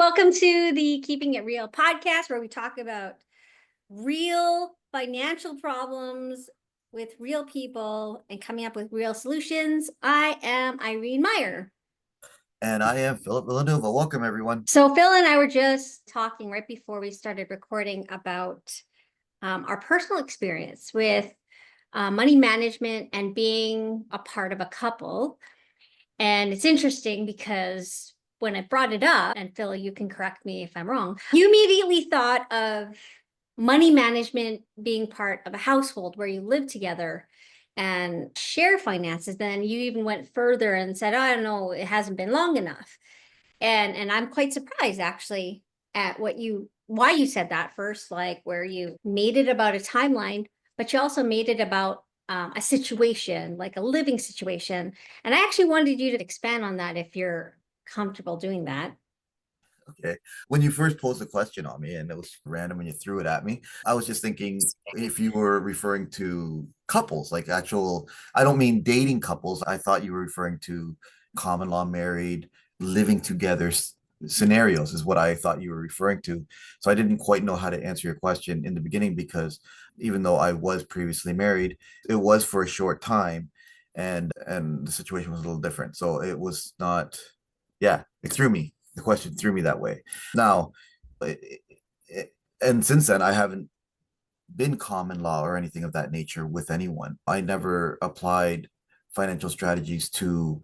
welcome to the Keeping It Real podcast, where we talk about real financial problems with real people and coming up with real solutions. I am Irene Meyer. And I am Villanueva. Welcome, everyone. So Phil and I were just talking right before we started recording about our personal experience with money management and being a part of a couple. And it's interesting because when I brought it up, and Phil, you can correct me if I'm wrong, you immediately thought of money management being part of a household where you live together and share finances. Then you even went further and said, oh, I don't know, it hasn't been long enough. And I'm quite surprised actually at why you said that first, like where you made it about a timeline, but you also made it about a situation, like a living situation. And I actually wanted you to expand on that if you're comfortable doing that. Okay. When you first posed the question on me and it was random and you threw it at me, I was just thinking if you were referring to couples, like actual, I don't mean dating couples. I thought you were referring to common law married, living together scenarios, is what I thought you were referring to. So I didn't quite know how to answer your question in the beginning because even though I was previously married, it was for a short time and the situation was a little different. So it was not, yeah, it threw me. The question threw me that way. Now, and since then, I haven't been common law or anything of that nature with anyone. I never applied financial strategies to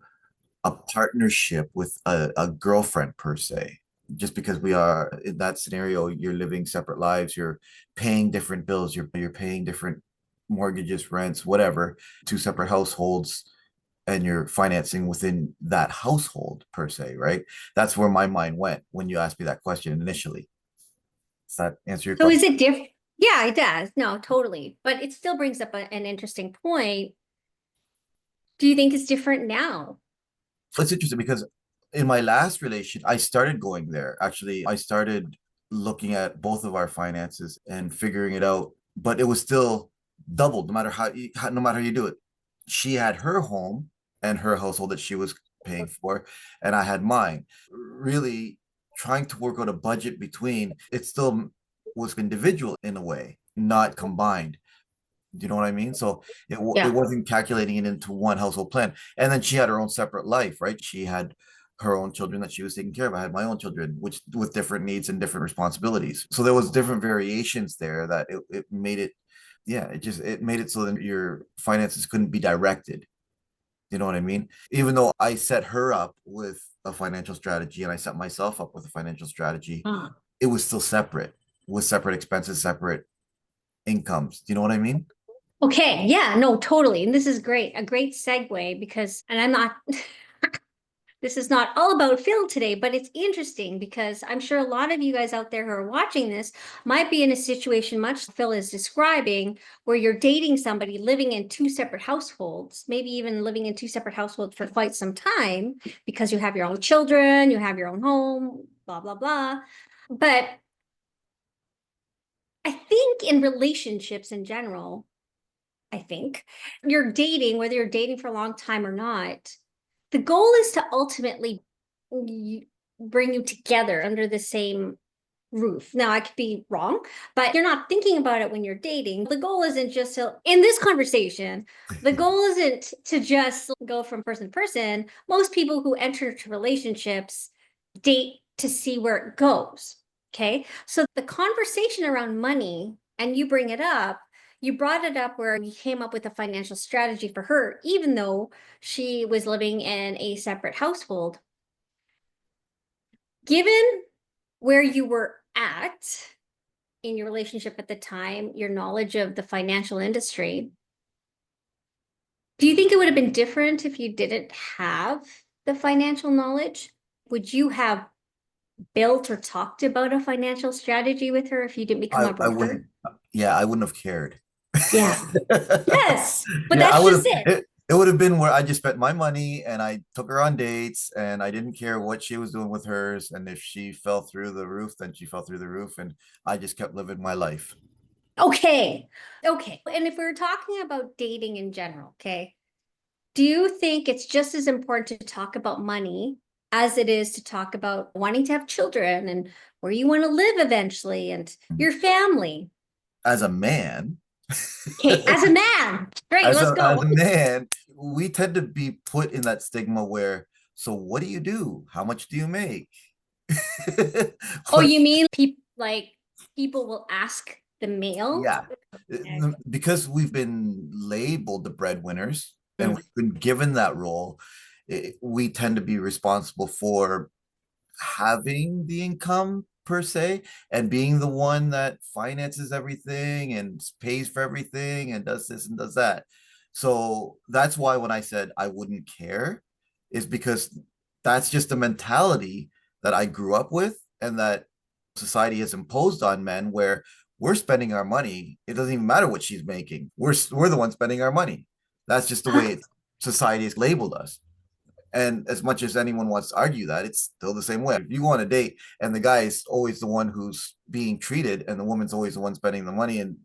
a partnership with a girlfriend per se. Just because we are in that scenario, you're living separate lives, you're paying different bills, you're paying different mortgages, rents, whatever, two separate households, and you're financing within that household per se, right? That's where my mind went when you asked me that question initially. Does that answer your So is question? it different? Yeah, it does. No, totally. But it still brings up an interesting point. Do you think it's different now? It's interesting because in my last relation, I started going there. Actually, I started looking at both of our finances and figuring it out, but it was still doubled no matter no matter how you do it. She had her home and her household that she was paying for, and I had mine. Really trying to work out a budget between it still was individual in a way, not combined. Do you know what I mean? So it Yeah. wasn't calculating it into one household plan. And then she had her own separate life, right? She had her own children that she was taking care of. I had my own children, which with different needs and different responsibilities. So there was different variations there that it made it, yeah, it made it so that your finances couldn't be directed. You know what I mean? Even though I set her up with a financial strategy and I set myself up with a financial strategy, Huh. it was still separate with separate expenses, separate incomes. Do you know what I mean? Okay. Yeah, no, totally. And this is great. A great segue because, and I'm not, this is not all about Phil today, but it's interesting because I'm sure a lot of you guys out there who are watching this might be in a situation much Phil is describing where you're dating somebody living in two separate households, maybe even living in two separate households for quite some time because you have your own children, you have your own home, blah, blah, blah. But I think in relationships in general, I think you're dating, whether you're dating for a long time or not, the goal is to ultimately bring you together under the same roof. Now, I could be wrong, but you're not thinking about it when you're dating. The goal isn't just to, in this conversation, the goal isn't to just go from person to person. Most people who enter into relationships date to see where it goes. Okay. So the conversation around money, and you bring it up, you brought it up where you came up with a financial strategy for her, even though she was living in a separate household. Given where you were at in your relationship at the time, your knowledge of the financial industry, do you think it would have been different if you didn't have the financial knowledge? Would you have built or talked about a financial strategy with her if you didn't become a I broker? wouldn't, yeah, I wouldn't have cared. Yeah. Yes. But Yeah, I that's would just have, it. it would have been where I just spent my money and I took her on dates and I didn't care what she was doing with hers. And if she fell through the roof, then she fell through the roof. And I just kept living my life. Okay. Okay. And if we're talking about dating in general, okay, do you think it's just as important to talk about money as it is to talk about wanting to have children and where you want to live eventually and your family. As a man, Okay, as a man, great, let's as go. a man, we tend to be put in that stigma where, so what do you do? How much do you make? Oh, What, you mean people will ask the male? yeah, because we've been labeled the breadwinners and Mm. we've been given that role, we tend to be responsible for having the income per se and being the one that finances everything and pays for everything and does this and does that. So that's why when I said I wouldn't care, is because that's just the mentality that I grew up with and that society has imposed on men, where we're spending our money. It doesn't even matter what she's making. We're the ones spending our money. That's just the way society has labeled us. And as much as anyone wants to argue that, it's still the same way. If you go on a date and the guy is always the one who's being treated and the woman's always the one spending the money and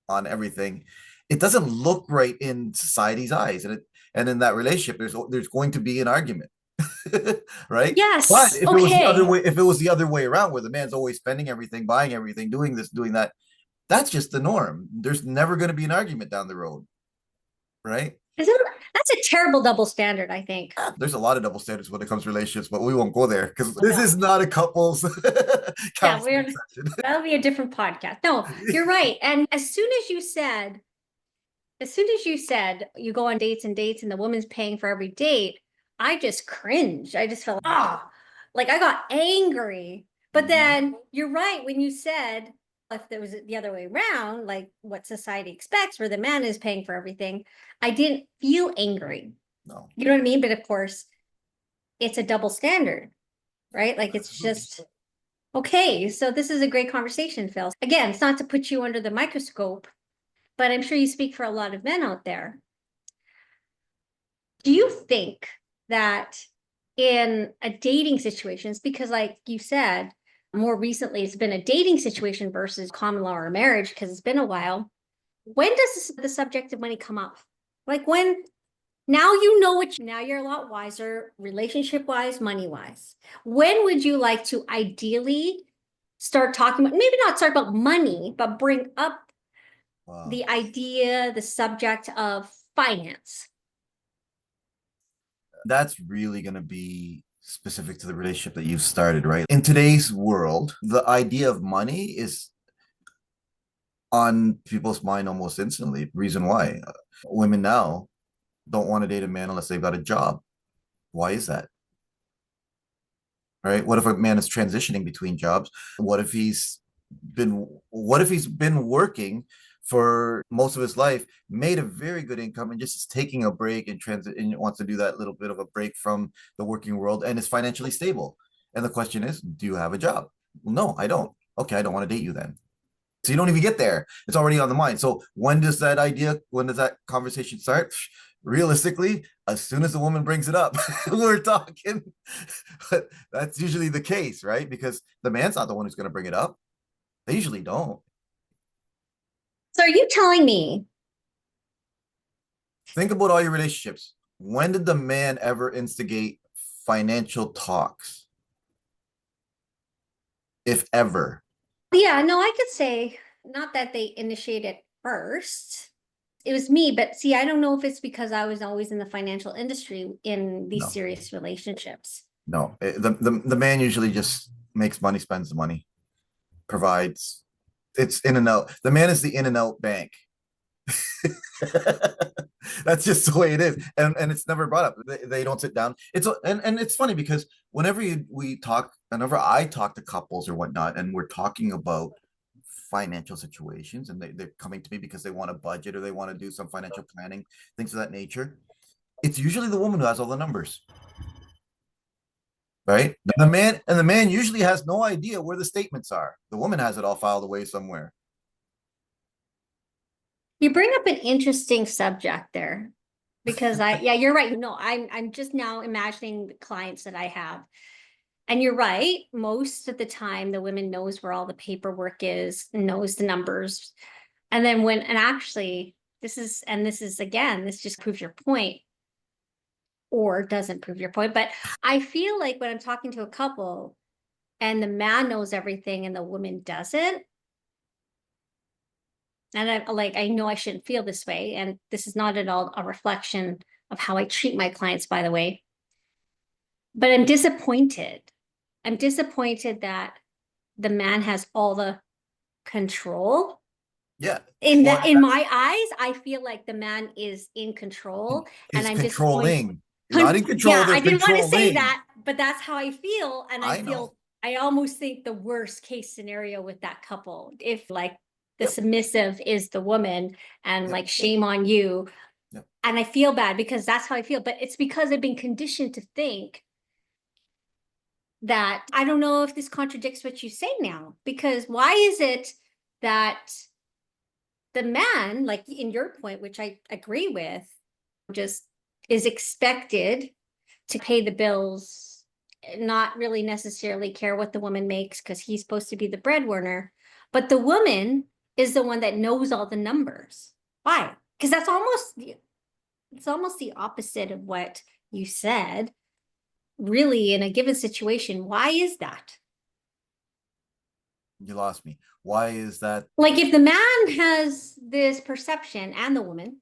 on everything, it doesn't look right in society's eyes. And in that relationship, there's going to be an argument. Right? But Yes, if it was the other okay. way, if it was the other way around, where the man's always spending everything, buying everything, doing this, doing that, that's just the norm. There's never going to be an argument down the road, right? That's a terrible double standard, I think. There's a lot of double standards when it comes to relationships, but we won't go there because this No. is not a couples Yeah, counseling session. that'll be a different podcast. No, you're right. And as soon as you said you go on dates and dates and the woman's paying for every date, I just cringed. I just felt, like I got angry. But Mhm. then you're right when you said if there was the other way around, like what society expects, where the man is paying for everything, I didn't feel angry. No, You know what I mean? But of course, it's a double standard, right? Like it's absolutely. just okay. So this is a great conversation, Phil. Again, it's not to put you under the microscope, but I'm sure you speak for a lot of men out there. Do you think that in a dating situations, because like you said, more recently it's been a dating situation versus common law or marriage because it's been a while. When does the subject of money come up? Like when now you know now you're a lot wiser, relationship wise, money wise. When would you like to ideally start talking about, maybe not start about money, but bring up Wow. the idea, the subject of finance? That's really going to be specific to the relationship that you've started, right? In today's world, the idea of money is on people's mind almost instantly. Reason why women now don't want to date a man unless they've got a job. Why is that? Right? What if a man is transitioning between jobs? What if he's been working for most of his life, made a very good income, and just is taking a break and transit and wants to do that little bit of a break from the working world and is financially stable? And the question is, do you have a job? Well, no, I don't. Okay, I don't want to date you then. So you don't even get there. It's already on the mind. So when does that conversation start? Realistically, as soon as the woman brings it up, we're talking. But that's usually the case, right? Because the man's not the one who's going to bring it up. They usually don't. So are you telling me Think about all your relationships. When did the man ever instigate financial talks? If ever. yeah, no, I could say not that they initiated first. It was me, but see, I don't know if it's because I was always in the financial industry in these No, serious relationships. no. The man usually just makes money, spends the money, provides. It's in and out. The man is the in and out bank. That's just the way it is, and it's never brought up. They don't sit down. And it's funny because whenever I talk to couples or whatnot, and we're talking about financial situations, and they're coming to me because they want a budget or they want to do some financial planning, things of that nature. It's usually the woman who has all the numbers, right? The man usually has no idea where the statements are. The woman has it all filed away somewhere. You bring up an interesting subject there because yeah, you're right. No, I'm just now imagining the clients that I have. And you're right. Most of the time, the women knows where all the paperwork is, knows the numbers. And then and actually, this is again, this just proves your point. or doesn't prove your point. But I feel like when I'm talking to a couple and the man knows everything and the woman doesn't, and I know I shouldn't feel this way, and this is not at all a reflection of how I treat my clients, by the way, but I'm disappointed. I'm disappointed that the man has all the control. Yeah. In Well, that, in my eyes, I feel like the man is in control, and is I'm disappointed. controlling. You're not in control, Yeah, they're I didn't want to say controlling. that, but that's how I feel. And I I know. feel, I almost think the worst case scenario with that couple, if like the Yep. submissive is the woman and Yep. like shame on you. Yep. And I feel bad because that's how I feel, but it's because I've been conditioned to think that I don't know if this contradicts what you say now, because why is it that the man, like in your point, which I agree with, just is expected to pay the bills, not really necessarily care what the woman makes because he's supposed to be the breadwinner, but the woman is the one that knows all the numbers. Why? Because it's almost the opposite of what you said. Really, in a given situation, why is that? You lost me. Why is that? Like if the man has this perception and the woman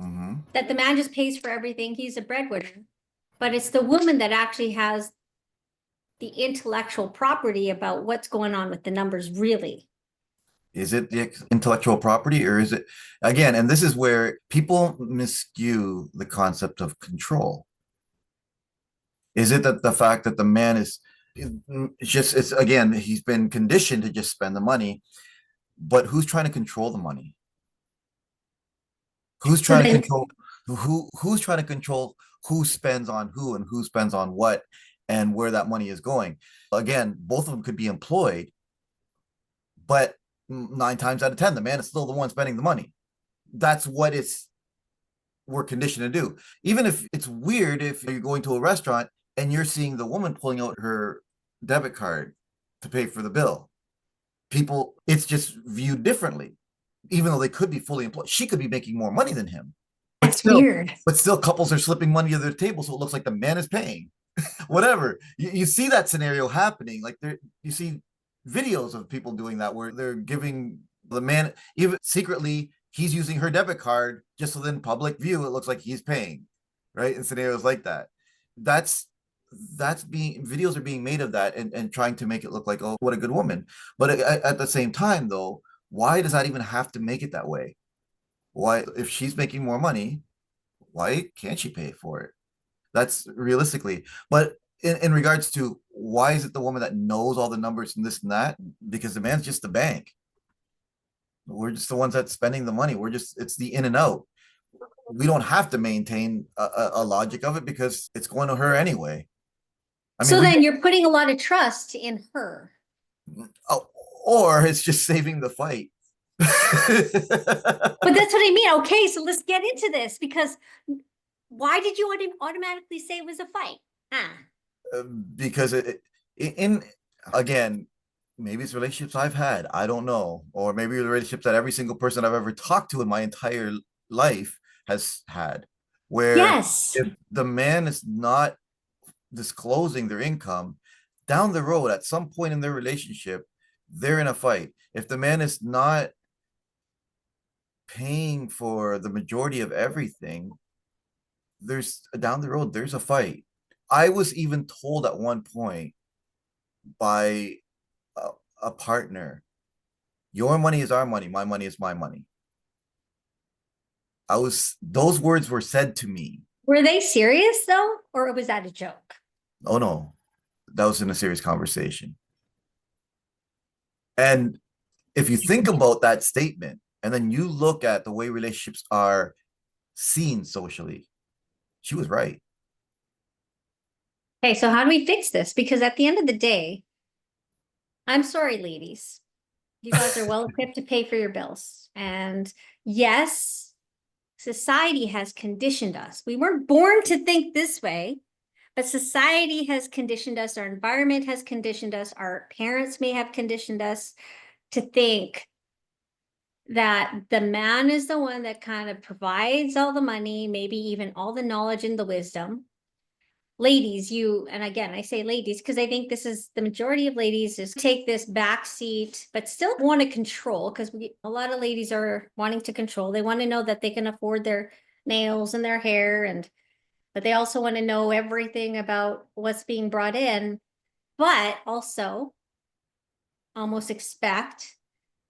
Hmm. that the man just pays for everything, he's a breadwinner, but it's the woman that actually has the intellectual property about what's going on with the numbers really. Is it the intellectual property, or is it, again, and this is where people miscue the concept of control. Is it that the fact that the man is just, it's again, he's been conditioned to just spend the money, but who's trying to control the money? Who's So trying to then, control who's trying to control who spends on who and who spends on what and where that money is going? Again, both of them could be employed, but 9 times out of 10, the man is still the one spending the money. That's what it's we're conditioned to do. Even if it's weird, if you're going to a restaurant and you're seeing the woman pulling out her debit card to pay for the bill, people, it's just viewed differently. Even though they could be fully employed, she could be making more money than him. But that's still, weird. couples are slipping money to their table, so it looks like the man is paying. Whatever. You see that scenario happening. Like there, you see videos of people doing that where they're giving the man, even secretly, he's using her debit card just so then public view it looks like he's paying, right? In scenarios like that. That's that's being videos are being made of that, and trying to make it look like, oh, what a good woman. But at the same time though, why does that even have to make it that way? Why, if she's making more money, why can't she pay for it? That's realistically. But in regards to why is it the woman that knows all the numbers and this and that? Because the man's just the bank. We're just the ones that's spending the money. We're just, it's the in and out. We don't have to maintain a logic of it because it's going to her anyway. I mean, So we, then you're putting a lot of trust in her. oh, or it's just saving the fight. But that's what I mean. Okay, so let's get into this because why did you automatically say it was a fight? Ah, Because in again, maybe it's relationships I've had, I don't know, or maybe the relationships that every single person I've ever talked to in my entire life has had, where yes. if the man is not disclosing their income, down the road at some point in their relationship, they're in a fight. If the man is not paying for the majority of everything, there's down the road, there's a fight. I was even told at one point by a, a partner, your money is our money, my money is my money. Those words were said to me. Were they serious though, or was that a joke? Oh no, that was in a serious conversation. And if you think about that statement and then you look at the way relationships are seen socially, she was right. Okay, so how do we fix this? Because at the end of the day, I'm sorry, ladies. You guys are well equipped to pay for your bills. And yes, society has conditioned us. We weren't born to think this way, but society has conditioned us. Our environment has conditioned us. Our parents may have conditioned us to think that the man is the one that kind of provides all the money, maybe even all the knowledge and the wisdom. ladies, and again, I say ladies because I think this is the majority of ladies is take this back seat, but still want to control, because a lot of ladies are wanting to control. They want to know that they can afford their nails and their hair, but they also want to know everything about what's being brought in, but also almost expect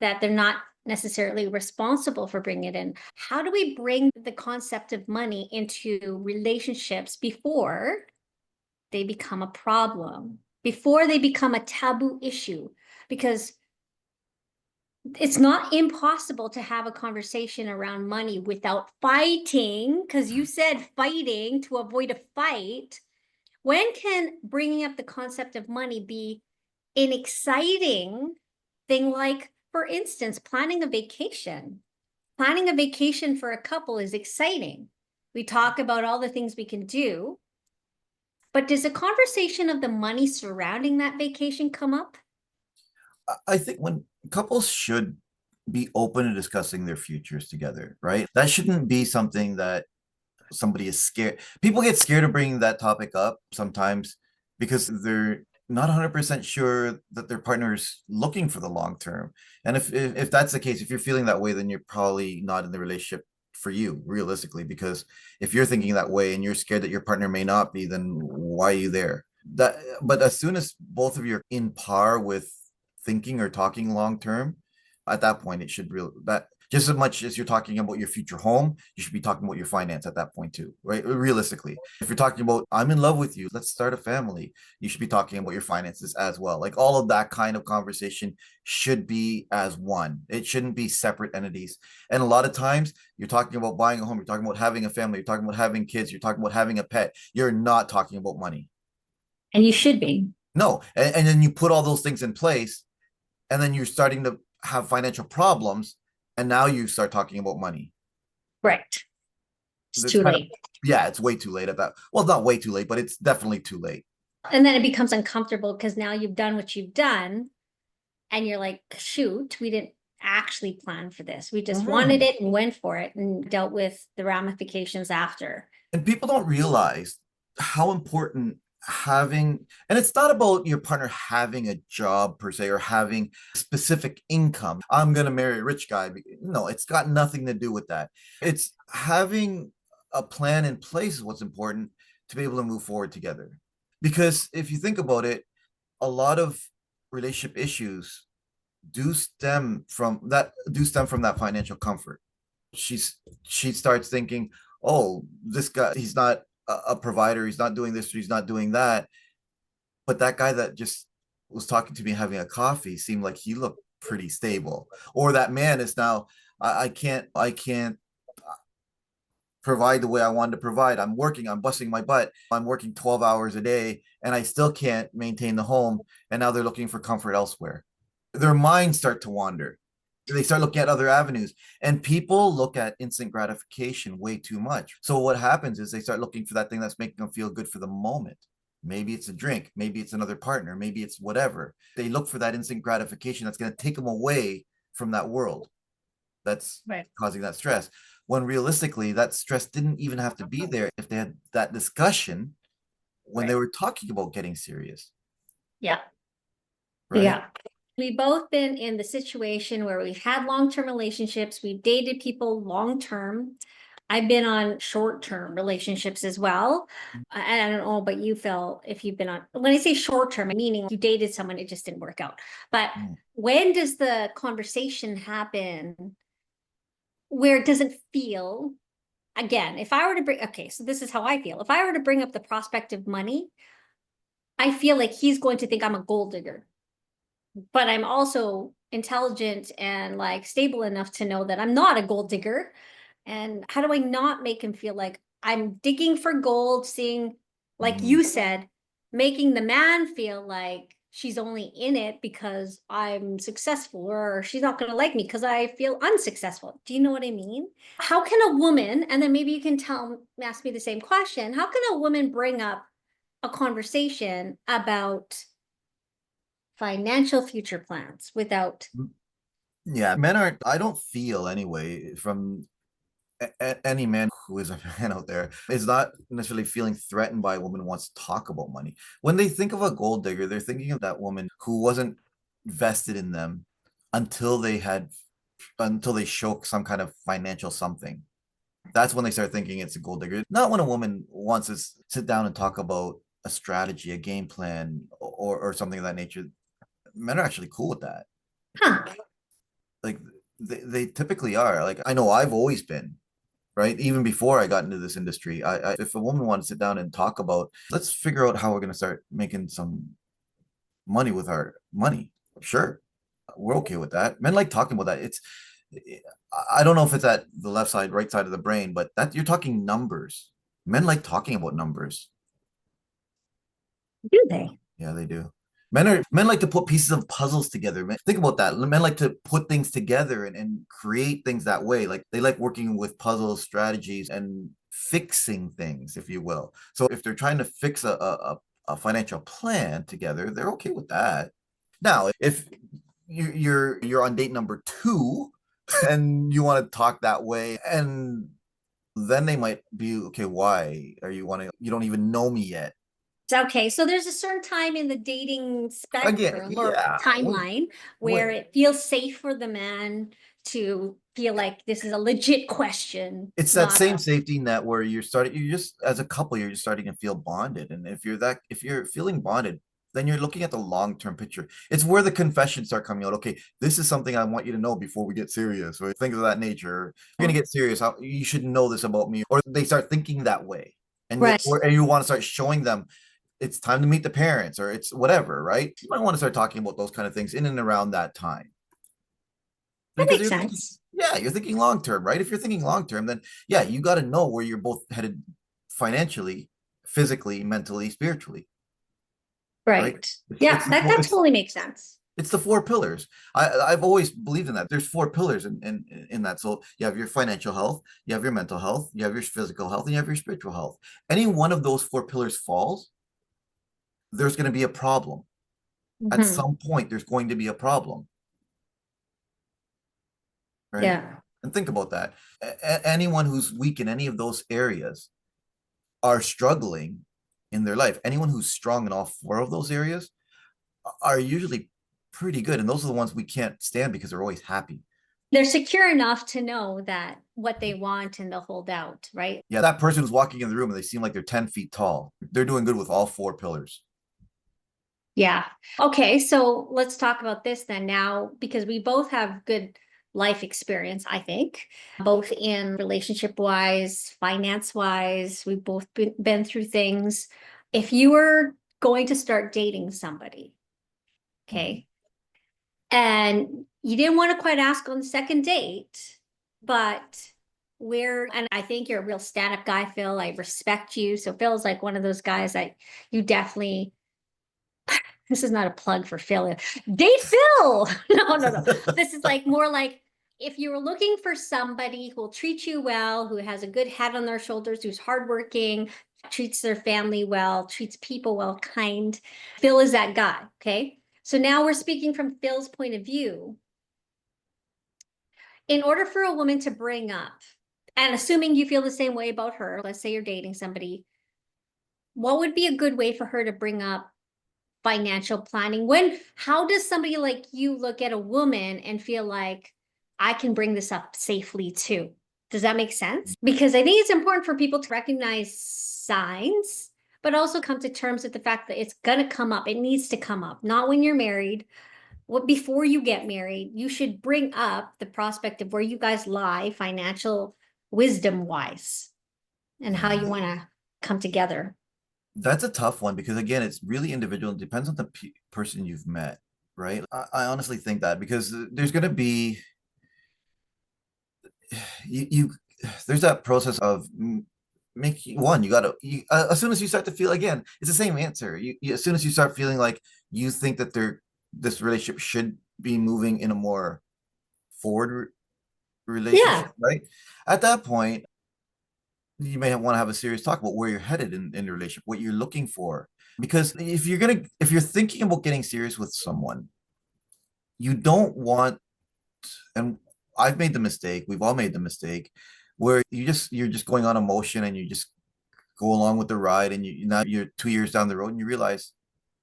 that they're not necessarily responsible for bringing it in. How do we bring the concept of money into relationships before they become a problem, before they become a taboo issue? Because it's not impossible to have a conversation around money without fighting, because you said fighting to avoid a fight. When can bringing up the concept of money be an exciting thing? Like, for instance, planning a vacation. Planning a vacation for a couple is exciting. We talk about all the things we can do, but does a conversation of the money surrounding that vacation come up? I think when couples should be open to discussing their futures together, right? That shouldn't be something that somebody is scared. People get scared of bringing that topic up sometimes because they're not 100% sure that their partner is looking for the long term. And if that's the case, if you're feeling that way, then you're probably not in the relationship for you, realistically, because if you're thinking that way and you're scared that your partner may not be, then why are you there? That, but as soon as both of you are in par with thinking or talking long term, at that point it should real that just as much as you're talking about your future home, you should be talking about your finance at that point too, right? Realistically, if you're talking about I'm in love with you, let's start a family, you should be talking about your finances as well. Like all of that kind of conversation should be as one. It shouldn't be separate entities. And a lot of times you're talking about buying a home, you're talking about having a family, you're talking about having kids, you're talking about having a pet. You're not talking about money. And you should be. No. And then you put all those things in place, and then you're starting to have financial problems, and now you start talking about money. Right. It's It's too kind of, late. yeah, it's way too late at that. Well, not way too late, but it's definitely too late. And then it becomes uncomfortable because now you've done what you've done, and you're like, shoot, we didn't actually plan for this. We just wanted Mhm. it and went for it and dealt with the ramifications after. And people don't realize how important having, and it's not about your partner having a job per se or having specific income. I'm going to marry a rich guy. No, it's got nothing to do with that. It's having a plan in place is what's important to be able to move forward together. Because if you think about it, a lot of relationship issues do stem from that financial comfort. She starts thinking, oh, this guy, he's not a provider, he's not doing this, he's not doing that. But that guy that just was talking to me having a coffee seemed like he looked pretty stable. Or that man is now, I can't provide the way I wanted to provide. I'm working, I'm busting my butt, I'm working 12 hours a day, and I still can't maintain the home. And now they're looking for comfort elsewhere. Their minds start to wander. They start looking at other avenues, and people look at instant gratification way too much. So what happens is they start looking for that thing that's making them feel good for the moment. Maybe it's a drink, maybe it's another partner, maybe it's whatever. They look for that instant gratification that's going to take them away from that world that's Right. causing that stress, when realistically that stress didn't even have to be there if they had that discussion when they Right. were talking about getting serious, Yeah. right? Yeah. We've both been in the situation where we've had long-term relationships. We've dated people long-term. I've been on short-term relationships as well. I don't know, but you feel if you've been on, when I say short-term, meaning you dated someone, it just didn't work out. But Mm. when does the conversation happen where it doesn't feel, again, if I were to bring, okay, so this is how I feel. If I were to bring up the prospect of money, I feel like he's going to think I'm a gold digger, but I'm also intelligent and like stable enough to know that I'm not a gold digger. And how do I not make him feel like I'm digging for gold, seeing, like Mhm. you said, making the man feel like she's only in it because I'm successful, or she's not going to like me because I feel unsuccessful. Do you know what I mean? How can a woman, and then maybe you can ask me the same question, how can a woman bring up a conversation about financial future plans without, Yeah, men aren't, I don't feel anyway from any man who is a man out there is not necessarily feeling threatened by a woman who wants to talk about money. When they think of a gold digger, they're thinking of that woman who wasn't vested in them until they show some kind of financial something. That's when they start thinking it's a gold digger. Not when a woman wants to sit down and talk about a strategy, a game plan, or something of that nature. Men are actually cool with that. Huh. Like they typically are. Like I know I've always been, right? Even before I got into this industry, if a woman wanted to sit down and talk about, let's figure out how we're going to start making some money with our money. Sure, we're okay with that. Men like talking about that. I don't know if it's at the left side, right side of the brain, but that you're talking numbers. Men like talking about numbers. Do they? Yeah, they do. Men like to put pieces of puzzles together. Think about that. Men like to put things together and create things that way. Like they like working with puzzles, strategies, and fixing things, if you will. So if they're trying to fix a financial plan together, they're okay with that. Now, if you're on date number two and you want to talk that way, and then they might be okay. Why are you wanting? You don't even know me yet. Okay, so there's a certain time in the dating Again, spectrum or yeah. timeline where Wait. it feels safe for the man to feel like this is a legit question, It's that not same a, safety net where you're just as a couple, you're just starting to feel bonded. And if you're feeling bonded, then you're looking at the long-term picture. It's where the confessions start coming out. Okay, this is something I want you to know before we get serious, or things of that nature. If you're gonna get serious, you should know this about me, or they start thinking that way, right. and you want to start showing them it's time to meet the parents, or it's whatever, right? You might want to start talking about those kind of things in and around that time That because makes you're thinking, sense. yeah, you're thinking long term, right? If you're thinking long term, then yeah, you got to know where you're both headed financially, physically, mentally, spiritually, right? Right. Yeah, It's the that totally makes sense. it's the four pillars. I've always believed in that. There's four pillars in that. So you have your financial health, you have your mental health, you have your physical health, and you have your spiritual health. Any one of those four pillars falls, there's going to be a problem. At Mhm. some point, there's going to be a problem, right? Yeah. And think about that. Anyone who's weak in any of those areas are struggling in their life. Anyone who's strong in all four of those areas are usually pretty good. And those are the ones we can't stand because they're always happy. They're secure enough to know that what they want and they'll hold out, right? Yeah, that person who's walking in the room and they seem like they're 10 feet tall. They're doing good with all four pillars. Yeah. Okay, so let's talk about this then now, because we both have good life experience, I think, both in relationship wise, finance wise. We've both been through things. If you were going to start dating somebody, okay, and you didn't want to quite ask on the second date, but and I think you're a real stand-up guy, Phil. I respect you. So Phil's like one of those guys that you definitely, this is not a plug for Phil. Date Phil. No, no, no. This is like more like if you were looking for somebody who will treat you well, who has a good head on their shoulders, who's hardworking, treats their family well, treats people well, kind. Phil is that guy. Okay. So now we're speaking from Phil's point of view. In order for a woman to bring up, and assuming you feel the same way about her, let's say you're dating somebody, what would be a good way for her to bring up financial planning? How does somebody like you look at a woman and feel like I can bring this up safely too? Does that make sense? Because I think it's important for people to recognize signs, but also come to terms with the fact that it's going to come up. It needs to come up, not when you're married. Before you get married, you should bring up the prospect of where you guys lie financial wisdom wise and how you want to come together. That's a tough one because again, it's really individual. It depends on the person you've met, right? I honestly think that because there's going to be you there's that process of making one. You got to as soon as you start to feel again, it's the same answer. As soon as you start feeling like you think that this relationship should be moving in a more forward relationship, Yeah. right? At that point, you may want to have a serious talk about where you're headed in the relationship, what you're looking for. Because if you're thinking about getting serious with someone, you don't want, and I've made the mistake, we've all made the mistake where you're just going on emotion and you just go along with the ride, and now you're 2 years down the road and you realize,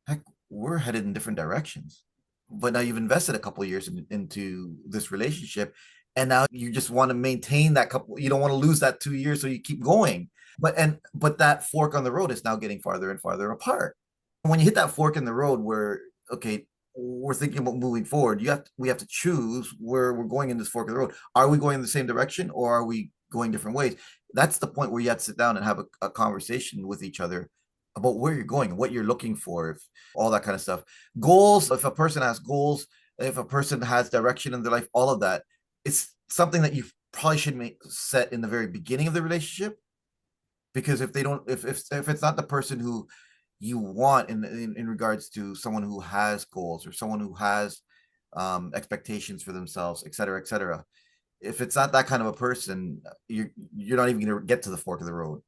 heck, we're headed in different directions. But now you've invested a couple of years into this relationship, and now you just want to maintain that couple. You don't want to lose that 2 years, so you keep going. But that fork on the road is now getting farther and farther apart. When you hit that fork in the road, where okay, we're thinking about moving forward, we have to choose where we're going in this fork of the road. Are we going in the same direction, or are we going different ways? That's the point where you have to sit down and have a conversation with each other about where you're going, what you're looking for, if all that kind of stuff. Goals, if a person has goals, if a person has direction in their life, all of that, it's something that you probably should set in the very beginning of the relationship. Because if they don't, if it's not the person who you want in regards to someone who has goals, or someone who has expectations for themselves, et cetera, et cetera. If it's not that kind of a person, you're not even going to get to the fork of the road.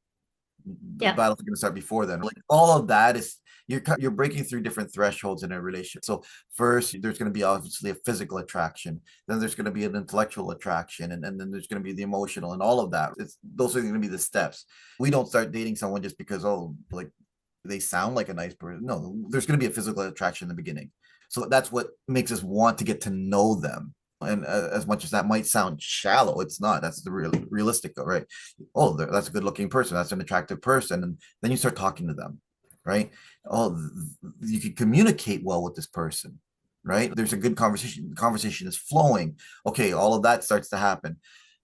The Yeah. battle's going to start before then. Like, all of that is, you're breaking through different thresholds in a relationship. So first, there's going to be obviously a physical attraction. Then there's going to be an intellectual attraction, and then there's going to be the emotional, and all of that. Those are going to be the steps. We don't start dating someone just because, oh, like, they sound like a nice person. No, there's going to be a physical attraction in the beginning. So that's what makes us want to get to know them. And as much as that might sound shallow, it's not. That's the realistic, right? Oh, that's a good looking person. That's an attractive person. And then you start talking to them, right? Oh, you can communicate well with this person, right? There's a good conversation. The conversation is flowing. Okay, all of that starts to happen.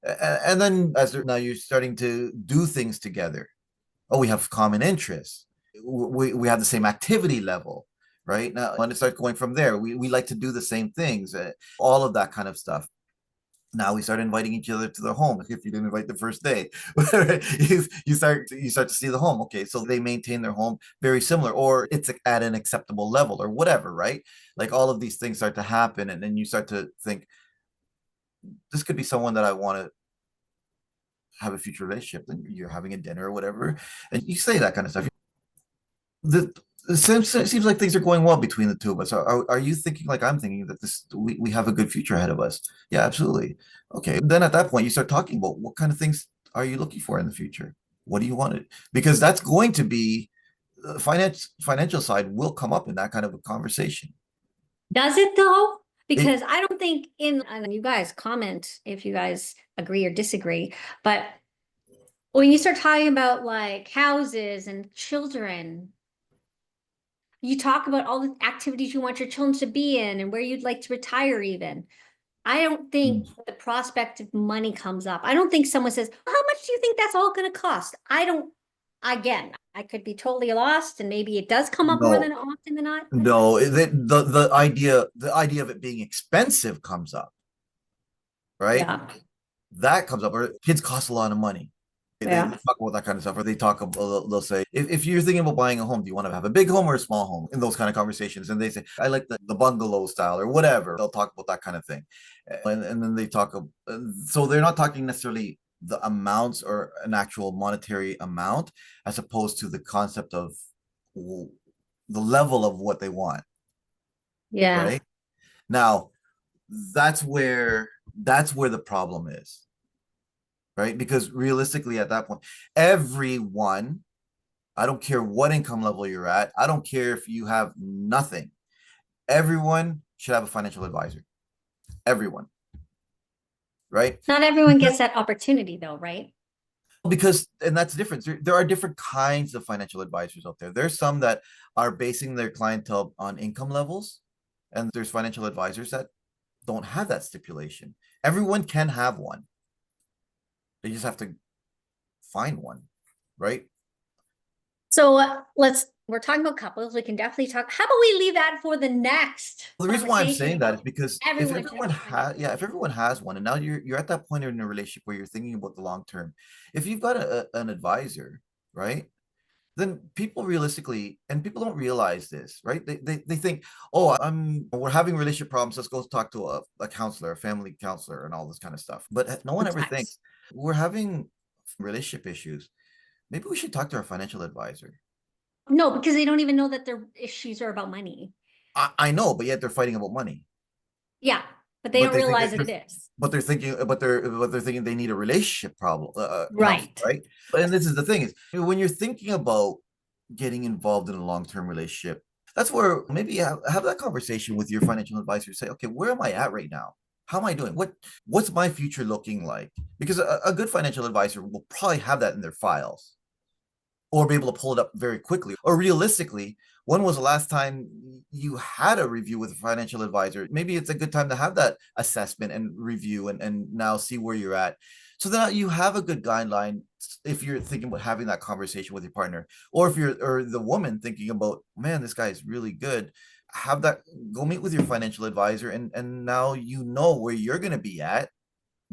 And then now you're starting to do things together. Oh, we have common interests. We have the same activity level, right? Now, when it starts going from there, we like to do the same things, all of that kind of stuff. Now we start inviting each other to the home. If you didn't invite the first day, you start to see the home. Okay, so they maintain their home very similar, or it's at an acceptable level, or whatever, right? Like, all of these things start to happen, and then you start to think, this could be someone that I want to have a future relationship. Then you're having a dinner or whatever, and you say that kind of stuff. The it seems like things are going well between the two of us. Are you thinking like I'm thinking, that we have a good future ahead of us? Yeah, absolutely. Okay. Then at that point, you start talking about, what kind of things are you looking for in the future? What do you want? Because that's going to be, financial side will come up in that kind of a conversation. Does it though? It, Because I don't think and you guys comment if you guys agree or disagree, but when you start talking about like houses and children, you talk about all the activities you want your children to be in and where you'd like to retire even. I don't think the prospect of money comes up. I don't think someone says, how much do you think that's all going to cost? I don't, again, I could be totally lost and maybe it does come up more no, than often than not. no. The idea of it being expensive comes up, right? Yeah. That comes up, or kids cost a lot of money. They Yeah. talk about that kind of stuff, or they talk about, they'll say, if you're thinking about buying a home, do you want to have a big home or a small home? In those kind of conversations, and they say, I like the bungalow style, or whatever. They'll talk about that kind of thing, and then they talk. So they're not talking necessarily the amounts, or an actual monetary amount, as opposed to the concept of the level of what they want, Yeah. right? Now, that's where the problem is, right? Because realistically, at that point, everyone, I don't care what income level you're at, I don't care if you have nothing, everyone should have a financial advisor. Everyone, right? Not everyone gets that opportunity though, right? Because, and that's the difference. There are different kinds of financial advisors out there. There's some that are basing their clientele on income levels, and there's financial advisors that don't have that stipulation. Everyone can have one. They just have to find one, right? So we're talking about couples. We can definitely talk. How about we leave that for the next Well, the reason why I'm conversation saying that is about because if everyone should everyone have a has, financial yeah, if everyone has one, and now you're at that point in a relationship where you're thinking about the long term. If you've got an advisor, right? Then people realistically, and people don't realize this, right? They think, oh, we're having relationship problems. Let's go talk to a counselor, a family counselor, and all this kind of stuff. But no one ever advice. thinks, we're having relationship issues. Maybe we should talk to our financial advisor. No, because they don't even know that their issues are about money. I know, but yet they're fighting about money. Yeah, But they but don't they think realize that it is. but they're thinking they need a relationship problem help, Right. right? And this is the thing is when you're thinking about getting involved in a long-term relationship, that's where maybe have that conversation with your financial advisor. Say, okay, where am I at right now? How am I doing? What's my future looking like? Because a good financial advisor will probably have that in their files or be able to pull it up very quickly. Or realistically, when was the last time you had a review with a financial advisor? Maybe it's a good time to have that assessment and review and now see where you're at. So that you have a good guideline if you're thinking about having that conversation with your partner, or if you're or the woman thinking about, man, this guy is really good. Have that go meet with your financial advisor and now you know where you're gonna be at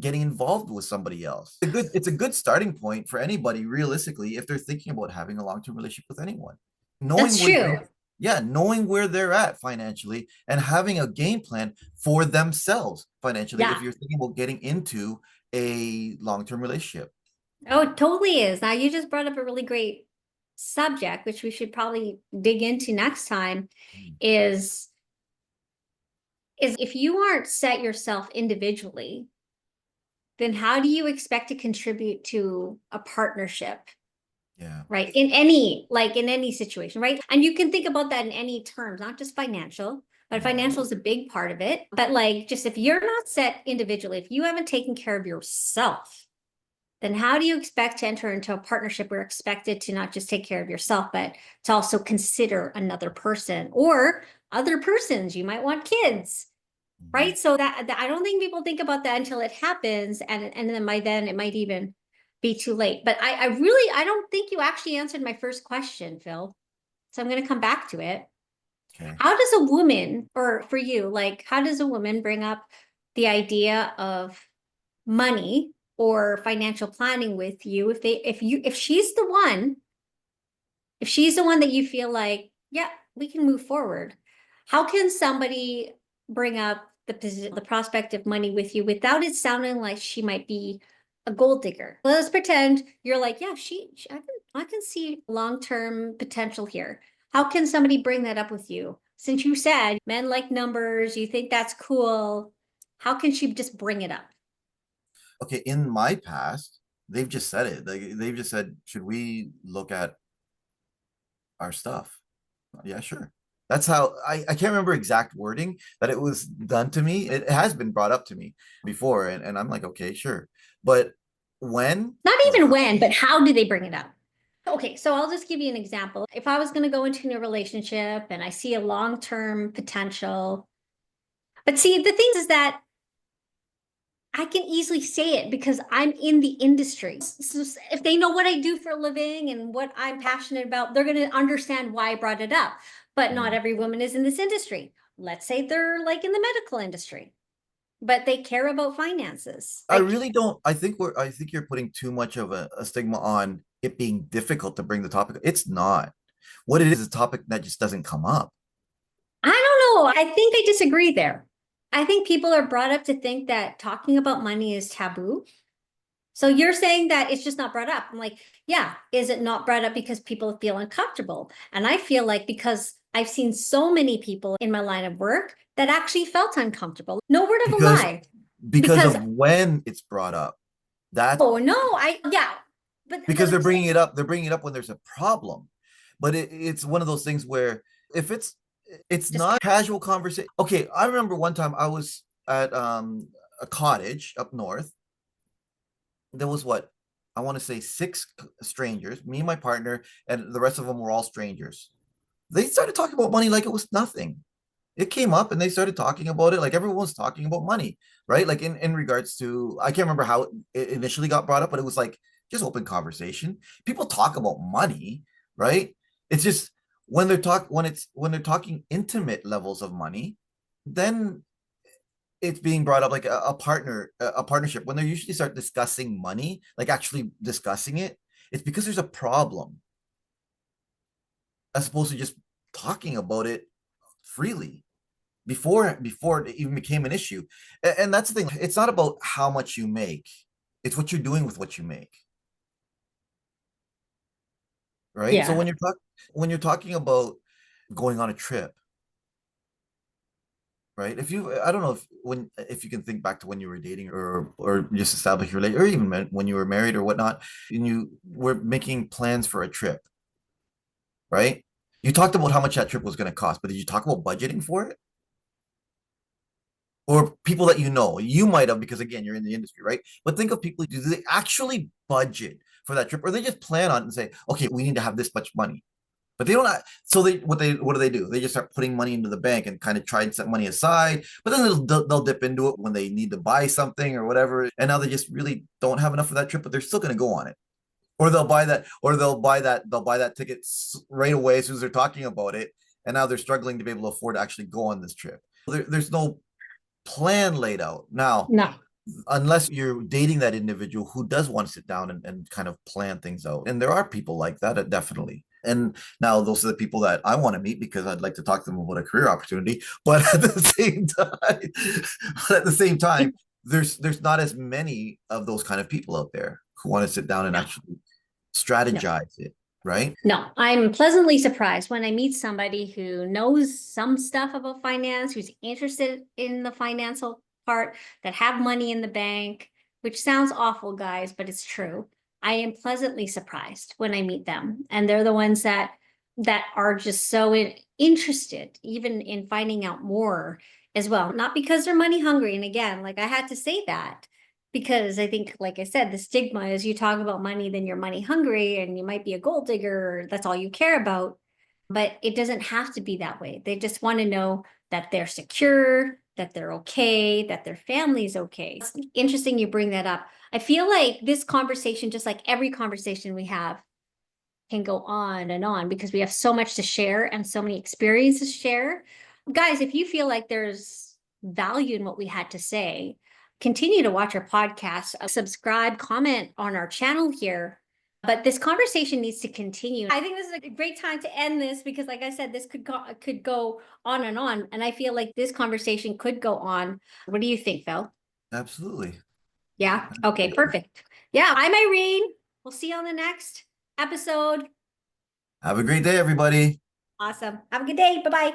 getting involved with somebody else. It's a good starting point for anybody realistically if they're thinking about having a long-term relationship with anyone. Knowing That's where true. yeah, knowing where they're at financially and having a game plan for themselves financially if Yeah. you're thinking about getting into a long-term relationship. Oh, it totally is. Now you just brought up a really great subject, which we should probably dig into next time, Mm. is is if you aren't set yourself individually, then how do you expect to contribute to a partnership? Yeah. Right. In any, like in any situation, right? And you can think about that in any terms, not just financial, but Mm. financial is a big part of it. But like, just if you're not set individually, if you haven't taken care of yourself, then how do you expect to enter into a partnership where you're expected to not just take care of yourself, but to also consider another person or other persons? You might want kids, Mhm. right? So that I don't think people think about that until it happens, and then by then it might even be too late. But I really I don't think you actually answered my first question, Phil. So I'm going to come back to it. Okay. How does a woman, or for you, like how does a woman bring up the idea of money or financial planning with you if she's the one, if she's the one that you feel like, yeah, we can move forward? How can somebody bring up the prospect of money with you without it sounding like she might be a gold digger? Let's pretend you're like, yeah, I can see long-term potential here. How can somebody bring that up with you? Since you said men like numbers, you think that's cool. How can she just bring it up? Okay, in my past, they've just said it. They've just said, should we look at our stuff? Yeah, sure. That's how I can't remember exact wording that it was done to me. It has been brought up to me before, and I'm like, okay, sure. But when Not or even when, but how do they bring it up? Okay, so I'll just give you an example. If I was going to go into a relationship and I see a long-term potential, but see, the thing is that I can easily say it because I'm in the industry. So if they know what I do for a living and what I'm passionate about, they're going to understand why I brought it up. But not Mm. every woman is in this industry. Let's say they're like in the medical industry, but they care about finances. I really don't. I think you're putting too much of a stigma on it being difficult to bring the topic. It's not. What it is a topic that just doesn't come up. I don't know. I think I disagree there. I think people are brought up to think that talking about money is taboo. So you're saying that it's just not brought up. I'm like, yeah, is it not brought up because people feel uncomfortable? And I feel like because I've seen so many people in my line of work that actually felt uncomfortable. No word of a because lie. because Because, of when it's brought up. That oh no, yeah, but because I'm saying, they're bringing it up when there's a problem. But it's one of those things where if it's just not casual conversation. Okay, I remember one time I was at a cottage up north. There was what I want to say six strangers, me and my partner, and the rest of them were all strangers. They started talking about money like it was nothing. It came up and they started talking about it like everyone was talking about money, right? Like in regards to, I can't remember how it initially got brought up, but it was like just open conversation. People talk about money, right? It's just when they're talking intimate levels of money, then it's being brought up like a partnership. When they usually start discussing money, like actually discussing it, it's because there's a problem as opposed to just talking about it freely before it even became an issue. And that's the thing. It's not about how much you make. It's what you're doing with what you make. Right. So yeah. when you're talking about going on a trip, right? If you, I don't know if you can think back to when you were dating or just established your relationship, or even when you were married or whatnot, and you were making plans for a trip, right? You talked about how much that trip was going to cost, but did you talk about budgeting for it? Or people that you know, you might have, because again, you're in the industry, right? But think of people, do they actually budget for that trip, or they just plan on it and say, okay, we need to have this much money? But they don't. So what do they do? They just start putting money into the bank and kind of try and set money aside. But then they'll dip into it when they need to buy something or whatever. And now they just really don't have enough for that trip, but they're still going to go on it. Or they'll buy that ticket right away as soon as they're talking about it. And now they're struggling to be able to afford to actually go on this trip. There's no plan laid out now, No. unless you're dating that individual who does want to sit down and kind of plan things out. And there are people like that, definitely. And now those are the people that I want to meet because I'd like to talk to them about a career opportunity. But at the same time, there's not as many of those kind of people out there who want to sit down and No. actually strategize it, right? No, I'm pleasantly surprised when I meet somebody who knows some stuff about finance, who's interested in the financial part, that have money in the bank, which sounds awful, guys, but it's true. I am pleasantly surprised when I meet them, and they're the ones that are just so interested, even in finding out more as well. Not because they're money hungry, and again, like I had to say that because I think, like I said, the stigma is you talk about money, then you're money hungry and you might be a gold digger, or that's all you care about. But it doesn't have to be that way. They just want to know that they're secure, that they're okay, that their family's okay. It's interesting you bring that up. I feel like this conversation, just like every conversation we have, can go on and on because we have so much to share and so many experiences to share. Guys, if you feel like there's value in what we had to say, continue to watch our podcast, subscribe, comment on our channel here. But this conversation needs to continue. I think this is a great time to end this because, like I said, this could go on, and I feel like this conversation could go on. What do you think, Phil? Absolutely. Yeah. Okay, perfect. Yeah, I'm Irene. We'll see you on the next episode. Have a great day, everybody. Awesome. Have a good day. Bye-bye.